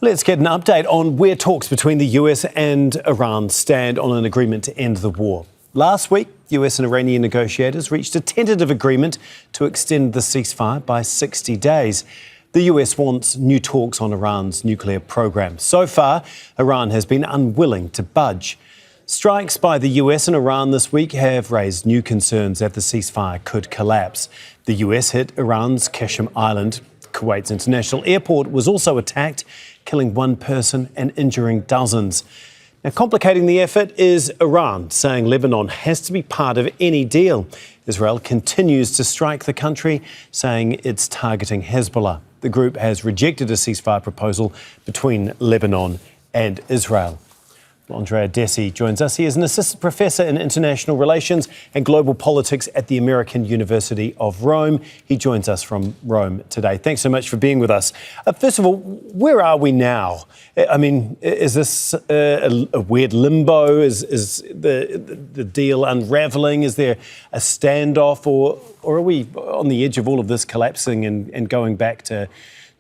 Let's get an update on where talks between the US and Iran stand on an agreement to end the war. Last week, US and Iranian negotiators reached a tentative agreement to extend the ceasefire by 60 days. The US wants new talks on Iran's nuclear program. So far, Iran has been unwilling to budge. Strikes by the US and Iran this week have raised new concerns that the ceasefire could collapse. The US hit Iran's Qasem Island. Kuwait's international airport was also attacked, killing one person and injuring dozens. Now, complicating the effort is Iran, saying Lebanon has to be part of any deal. Israel continues to strike the country, saying it's targeting Hezbollah. The group has rejected a ceasefire proposal between Lebanon and Israel. Andrea Dessì joins us. He is an assistant professor in international relations and global politics at the American University of Rome. He joins us from Rome today. Thanks so much for being with us. First of all, where are we now? I mean, is this a weird limbo? Is the deal unraveling? Is there a standoff, or are we on the edge of all of this collapsing and going back to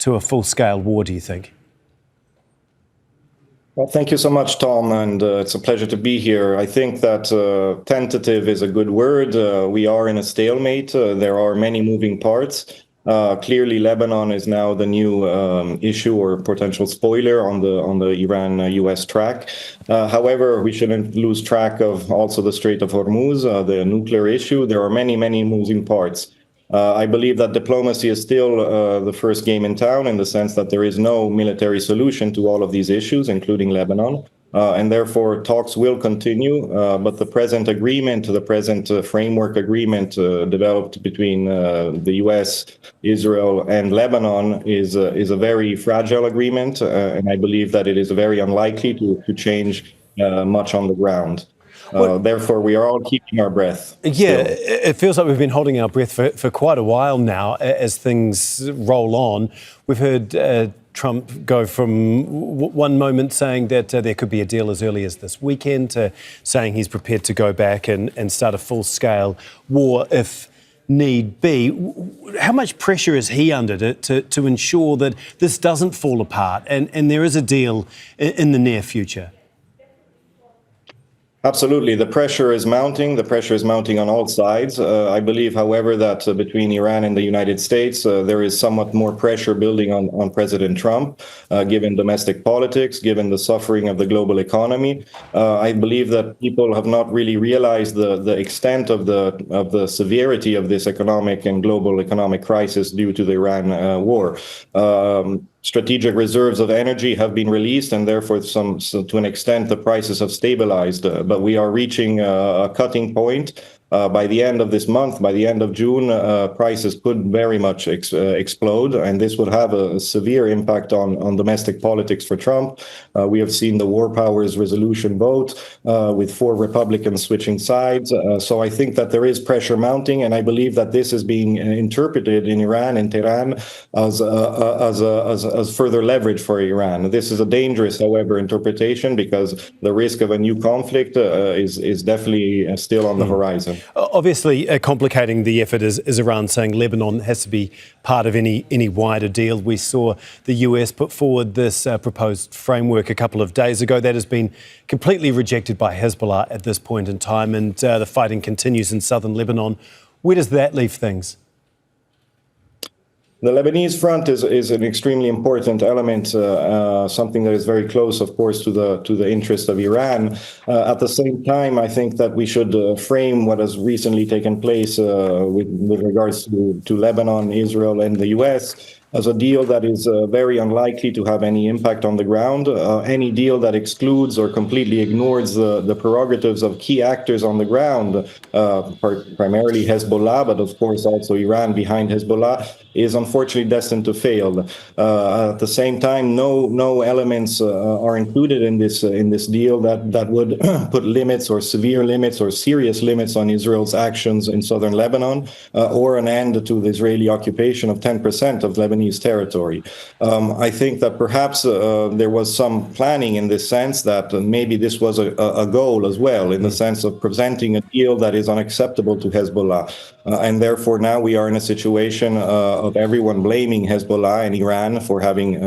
a full-scale war, do you think? Well, thank you so much, Tom, and it's a pleasure to be here. I think that tentative is a good word. We are in a stalemate. There are many moving parts. Clearly, Lebanon is now the new issue or potential spoiler on the Iran-US track. However, we shouldn't lose track of also the Strait of Hormuz, the nuclear issue. There are many, many moving parts. I believe that diplomacy is still the first game in town, in the sense that there is no military solution to all of these issues, including Lebanon. And therefore, talks will continue. But the present agreement, the present framework agreement developed between the US, Israel, and Lebanon is a very fragile agreement. And I believe that it is very unlikely to change much on the ground. Therefore, we are all keeping our breath. Yeah, it feels like we've been holding our breath for quite a while now as things roll on. We've heard Trump go from one moment saying that there could be a deal as early as this weekend to saying he's prepared to go back and start a full-scale war if need be. How much pressure is he under to ensure that this doesn't fall apart and there is a deal in the near future? Absolutely. The pressure is mounting. The pressure is mounting on all sides. I believe, however, that between Iran and the United States, there is somewhat more pressure building on President Trump, given domestic politics, given the suffering of the global economy. I believe that people have not really realized the extent of the severity of this economic and global economic crisis due to the Iran war. Strategic reserves of energy have been released, and therefore, to an extent, the prices have stabilized. But we are reaching a cutting point. By the end of this month, by the end of June, prices could very much explode, and this would have a severe impact on domestic politics for Trump. We have seen the War Powers Resolution vote with 4 Republicans switching sides. So I think that there is pressure mounting, and I believe that this is being interpreted in Iran and Tehran as further leverage for Iran. This is a dangerous, however, interpretation, because the risk of a new conflict is definitely still on the horizon. Obviously, complicating the effort is Iran saying Lebanon has to be part of any wider deal. We saw the US put forward this proposed framework a couple of days ago that has been completely rejected by Hezbollah at this point in time, and the fighting continues in southern Lebanon. Where does that leave things? The Lebanese front is an extremely important element, something that is very close, of course, to the interest of Iran. At the same time, I think that we should frame what has recently taken place with regards to Lebanon, Israel, and the US as a deal that is very unlikely to have any impact on the ground. Any deal that excludes or completely ignores the prerogatives of key actors on the ground, primarily Hezbollah, but of course also Iran behind Hezbollah, is unfortunately destined to fail. At the same time, no elements are included in this deal that would put limits or severe limits or serious limits on Israel's actions in southern Lebanon, or an end to the Israeli occupation of 10% of Lebanese Lebanese territory. I think that perhaps there was some planning in this sense that maybe this was a goal as well, in the sense of presenting a deal that is unacceptable to Hezbollah. And therefore now we are in a situation of everyone blaming Hezbollah and Iran for having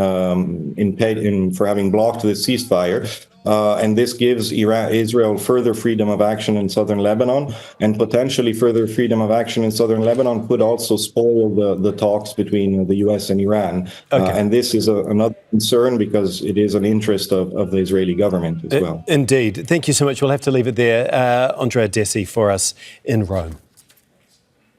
blocked the ceasefire. And this gives Israel further freedom of action in southern Lebanon, and potentially further freedom of action in southern Lebanon could also spoil the talks between the U.S. and Iran. And this is another concern because it is an interest of the Israeli government as well. Indeed. Thank you so much. We'll have to leave it there. Andrea Dessì for us in Rome.